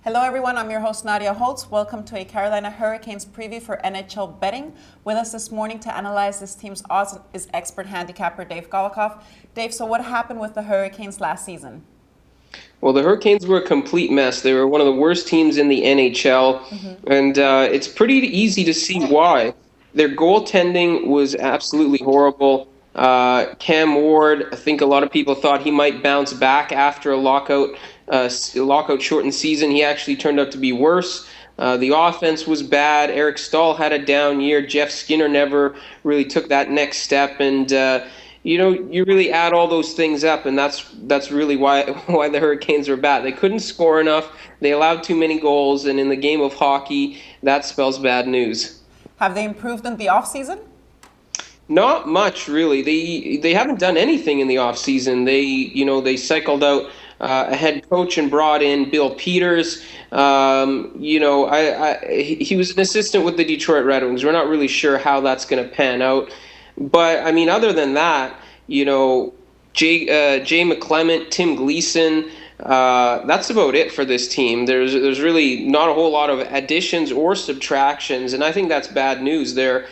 Hello everyone, I'm your host Nadia Holtz. Welcome to a Carolina Hurricanes preview for NHL betting. With us this morning to analyze this team's odds is expert handicapper Dave Golikoff. Dave, so what happened with the Hurricanes last season? Well, the Hurricanes were a complete mess. They were one of the worst teams in the NHL, and it's pretty easy to see why. Their goaltending was absolutely horrible. Cam Ward, I think a lot of people thought he might bounce back after a lockout shortened season. He actually turned out to be worse. The offense was bad. Eric Stahl had a down year. Jeff Skinner never really took that next step, and you really add all those things up, and that's really why the Hurricanes were bad. They couldn't score enough. They allowed too many goals, and in the game of hockey, that spells bad news. Have they improved in the offseason? Not much, really. They haven't done anything in the offseason. They cycled out a head coach and brought in Bill Peters. He was an assistant with the Detroit Red Wings. We're not really sure how that's going to pan out. But, I mean, other than that, Jay McClement, Tim Gleason, that's about it for this team. There's really not a whole lot of additions or subtractions, and I think that's bad news. Their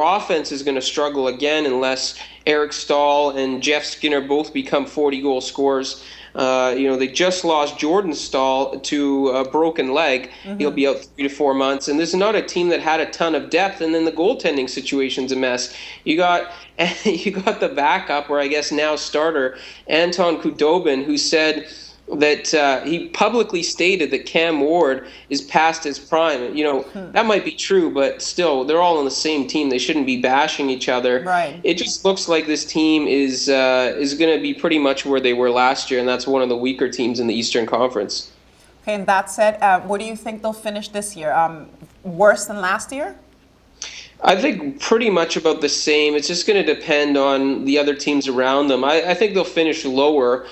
offense is going to struggle again unless Eric Stahl and Jeff Skinner both become 40-goal scorers. They just lost Jordan Stahl to a broken leg. He'll be out 3 to 4 months. And this is not a team that had a ton of depth. And then the goaltending situation's a mess. You got the backup, or I guess now starter, Anton Khudobin, who said that he publicly stated that Cam Ward is past his prime. That might be true, but still, they're all on the same team. They shouldn't be bashing each other. Right. It just looks like this team is going to be pretty much where they were last year, and that's one of the weaker teams in the Eastern Conference. Okay, and that said, where do you think they'll finish this year? Worse than last year? I think pretty much about the same. It's just going to depend on the other teams around them. I think they'll finish lower,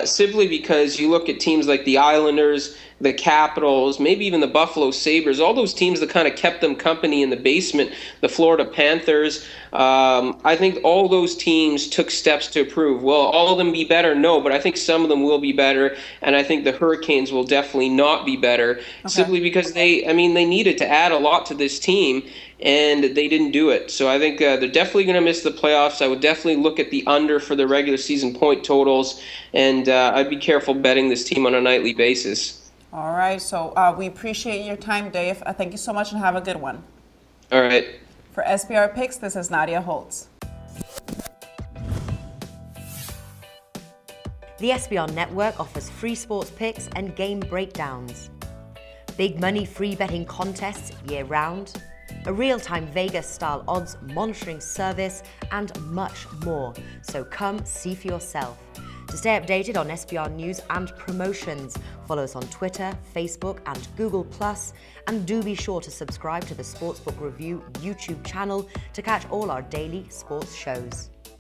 simply because you look at teams like the Islanders, the Capitals, maybe even the Buffalo Sabres, all those teams that kind of kept them company in the basement, the Florida Panthers. I think all those teams took steps to improve. Will all of them be better? No, but I think some of them will be better, and I think the Hurricanes will definitely not be better, simply because they needed to add a lot to this team, and they didn't do it. So I think they're definitely going to miss the playoffs. I would definitely look at the under for the regular season point totals, and I'd be careful betting this team on a nightly basis. All right, so we appreciate your time, Dave. Thank you so much and have a good one. All right. For SBR Picks, this is Nadia Holtz. The SBR Network offers free sports picks and game breakdowns, big money free betting contests year-round, a real-time Vegas-style odds monitoring service, and much more. So come see for yourself. To stay updated on SBR news and promotions, follow us on Twitter, Facebook, and Google+, and do be sure to subscribe to the Sportsbook Review YouTube channel to catch all our daily sports shows.